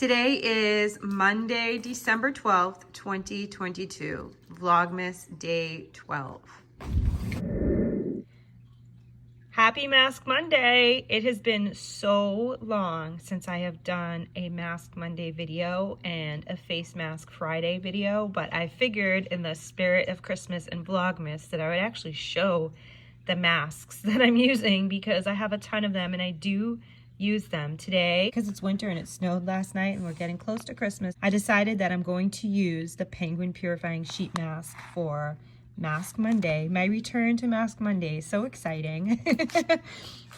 Today is Monday, December 12th, 2022. Vlogmas day 12. Happy Mask Monday! It has been so long since I have done a Mask Monday video and a Face Mask Friday video, but I figured in the spirit of Christmas and Vlogmas that I would actually show the masks that I'm using because I have a ton of them and I do use them today. Because it's winter and it snowed last night and we're getting close to Christmas, I decided that I'm going to use the Penguin Purifying Sheet Mask for Mask Monday, my return to Mask Monday. So exciting.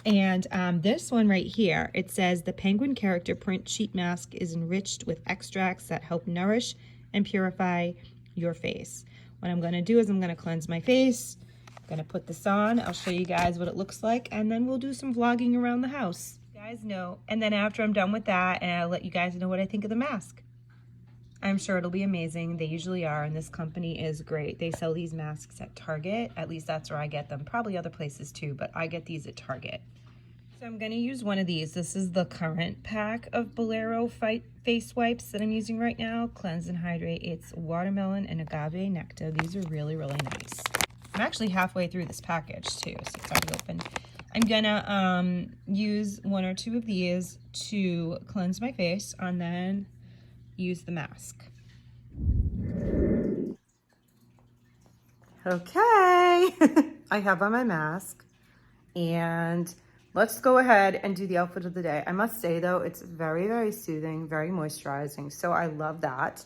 And this one right here, it says the Penguin Character Print Sheet Mask is enriched with extracts that help nourish and purify your face. What I'm going to do is I'm going to cleanse my face. I'm going to put this on. I'll show you guys what it looks like and then we'll do some vlogging around the house. Guys know, and then after I'm done with that, and I'll let you guys know what I think of the mask. I'm sure it'll be amazing. They usually are, and this company is great. They sell these masks at Target. At least that's where I get them. Probably other places too, but I get these at Target. So I'm going to use one of these. This is the current pack of Bolero face wipes that I'm using right now. Cleanse and Hydrate. It's watermelon and agave nectar. These are really, really nice. I'm actually halfway through this package too, so it's already open. I'm gonna use one or two of these to cleanse my face and then use the mask. Okay, I have on my mask and let's go ahead and do the outfit of the day. I must say though, it's very, very soothing, very moisturizing, so I love that.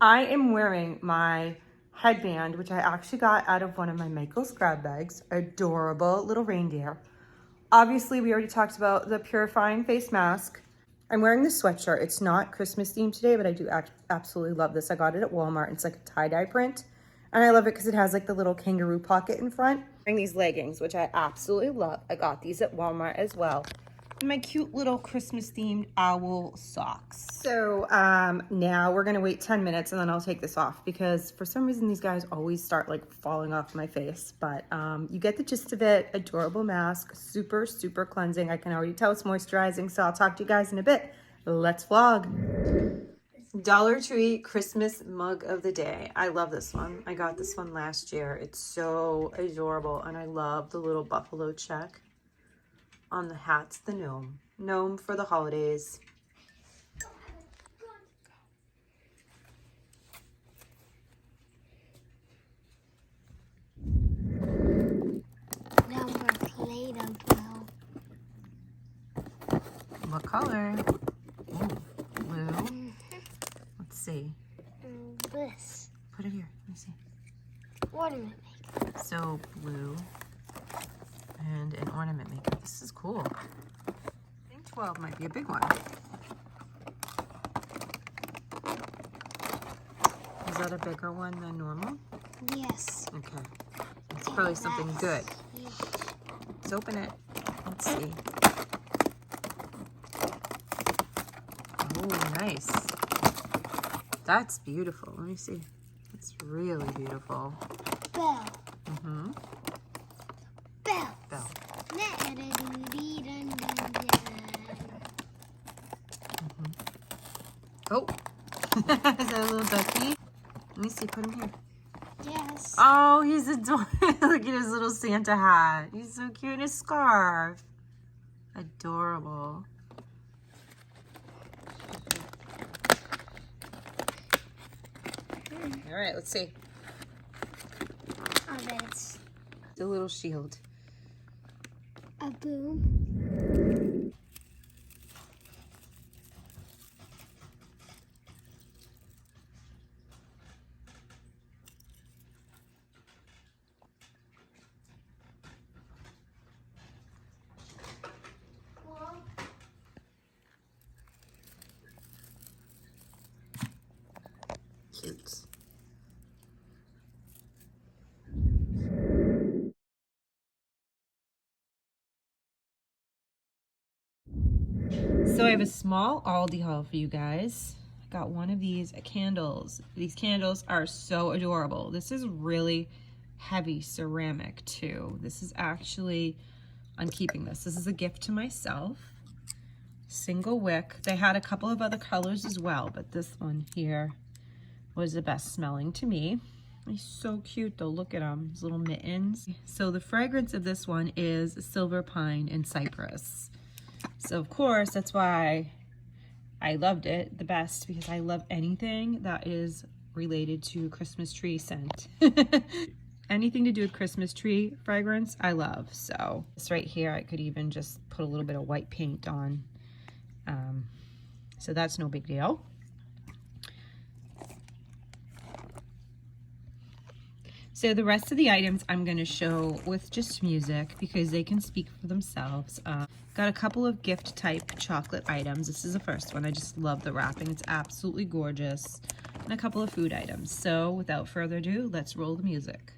I am wearing my headband, which I actually got out of one of my Michael's grab bags. Adorable little reindeer. Obviously, we already talked about the purifying face mask. I'm wearing this sweatshirt. It's not Christmas themed today, but I do absolutely love this. I got it at Walmart. It's like a tie-dye print. And I love it because it has like the little kangaroo pocket in front. I'm wearing these leggings, which I absolutely love. I got these at Walmart as well. And my cute little Christmas themed owl socks. So now we're gonna wait 10 minutes and then I'll take this off because for some reason these guys always start like falling off my face. But you get the gist of it. Adorable mask, super, super cleansing. I can already tell it's moisturizing. So I'll talk to you guys in a bit. Let's vlog. Dollar Tree Christmas mug of the day. I love this one. I got this one last year. It's so adorable and I love the little buffalo check on the hat's the gnome for the holidays. Number Play-Doh. What color? Ooh, blue. Let's see. This. Put it here. Let me see. Ornament maker. So blue and an ornament maker. This is cool. I think 12 might be a big one. Is that a bigger one than normal? Yes. Okay. It's probably something good. Let's open it. Let's see. Oh, nice. That's beautiful. Let me see. It's really beautiful. Bell. Mm-hmm. Bell. Bell. Mm-hmm. Oh. Is that a little ducky? Let me see. Put him here. Yes. Oh, he's adorable. Look at his little Santa hat. He's so cute in his scarf. Adorable. All right, let's see. I bet it's The little shield. a boom. Cute. So I have a small Aldi haul for you guys. I got one of these candles. These candles are so adorable. This is really heavy ceramic too. This is actually, I'm keeping this. This is a gift to myself. single wick. They had a couple of other colors as well, but this one here was the best smelling to me. He's so cute though, look at him, his little mittens. So the fragrance of this one is silver pine and cypress. So of course, that's why I loved it the best, because I love anything that is related to Christmas tree scent. Anything to do with Christmas tree fragrance, I love. So this right here, I could even just put a little bit of white paint on. So that's no big deal. So the rest of the items I'm going to show with just music because they can speak for themselves. Got a couple of gift type chocolate items. This is the first one. I just love the wrapping. It's absolutely gorgeous. And a couple of food items. So without further ado, let's roll the music.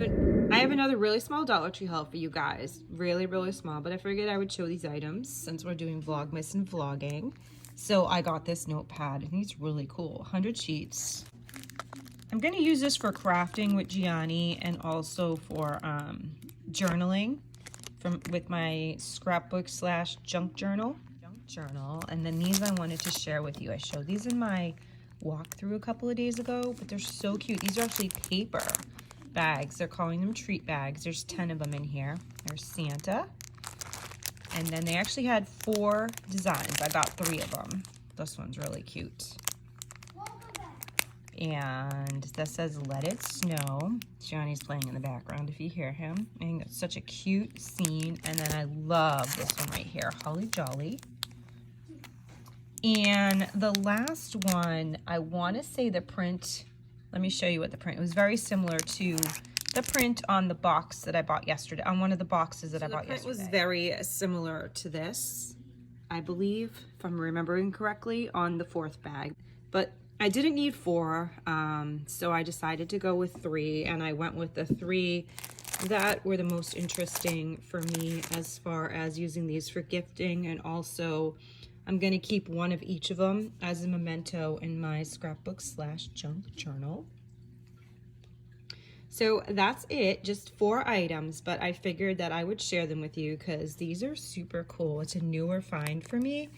But I have another really small Dollar Tree haul for you guys. Really, really small. But I figured I would show these items since we're doing Vlogmas and vlogging. So I got this notepad. And it's really cool. 100 sheets. I'm going to use this for crafting with Gianni and also for journaling with my scrapbook / junk journal. And then these I wanted to share with you. I showed these in my walkthrough a couple of days ago. But they're so cute. These are actually paper bags. They're calling them treat bags. There's 10 of them in here. There's Santa. And then they actually had 4 designs. I got 3 of them. This one's really cute. And this says Let It Snow. Johnny's playing in the background if you hear him. I think it's such a cute scene. And then I love this one right here, Holly Jolly. And the last one, I want to say the print. Let me show you what the print. It was very similar to the print on the box that I bought yesterday, on one of the boxes that I bought yesterday. The print was very similar to this, I believe, if I'm remembering correctly, on the 4th bag. But I didn't need 4, so I decided to go with 3, and I went with the 3 that were the most interesting for me as far as using these for gifting, and also I'm going to keep one of each of them as a memento in my scrapbook / junk journal. So that's it, just 4 items, but I figured that I would share them with you because these are super cool. It's a newer find for me.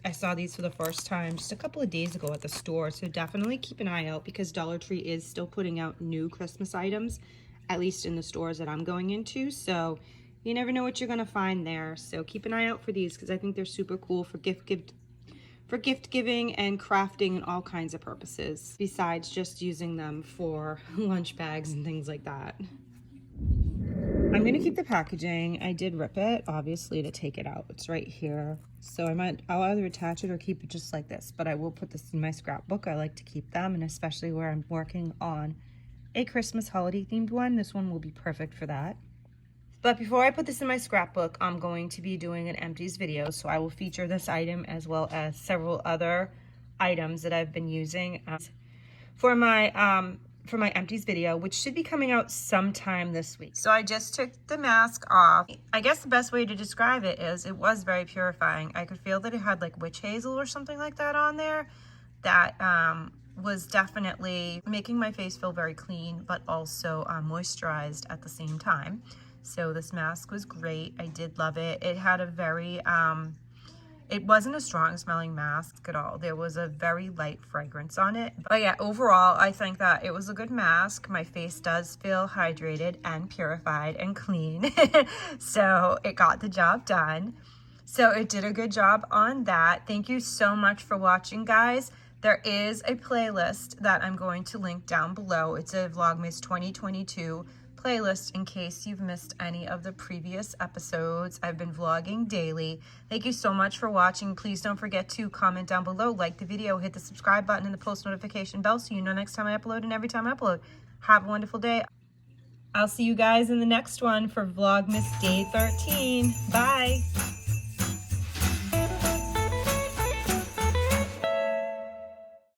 I saw these for the first time just a couple of days ago at the store, so definitely keep an eye out because Dollar Tree is still putting out new Christmas items, at least in the stores that I'm going into, so you never know what you're going to find there. So keep an eye out for these because I think they're super cool for gift giving and crafting and all kinds of purposes, besides just using them for lunch bags and things like that. I'm going to keep the packaging. I did rip it, obviously, to take it out. It's right here. So I'll either attach it or keep it just like this, but I will put this in my scrapbook. I like to keep them, and especially where I'm working on a Christmas holiday themed one, this one will be perfect for that. But before I put this in my scrapbook, I'm going to be doing an empties video, so I will feature this item as well as several other items that I've been using for my for my empties video, which should be coming out sometime this week. So I just took the mask off. I guess the best way to describe it is it was very purifying. I could feel that it had like witch hazel or something like that on there. That was definitely making my face feel very clean, but also moisturized at the same time. So this mask was great. I did love it. It had a very, it wasn't a strong smelling mask at all. There was a very light fragrance on it. But yeah, overall, I think that it was a good mask. My face does feel hydrated and purified and clean. So it got the job done. So it did a good job on that. Thank you so much for watching, guys. There is a playlist that I'm going to link down below. It's a Vlogmas 2022 playlist in case you've missed any of the previous episodes. I've been vlogging daily. Thank you so much for watching. Please don't forget to comment down below, like the video, hit the subscribe button and the post notification bell so you know next time I upload and every time I upload. Have a wonderful day. I'll see you guys in the next one for Vlogmas Day 13. Bye.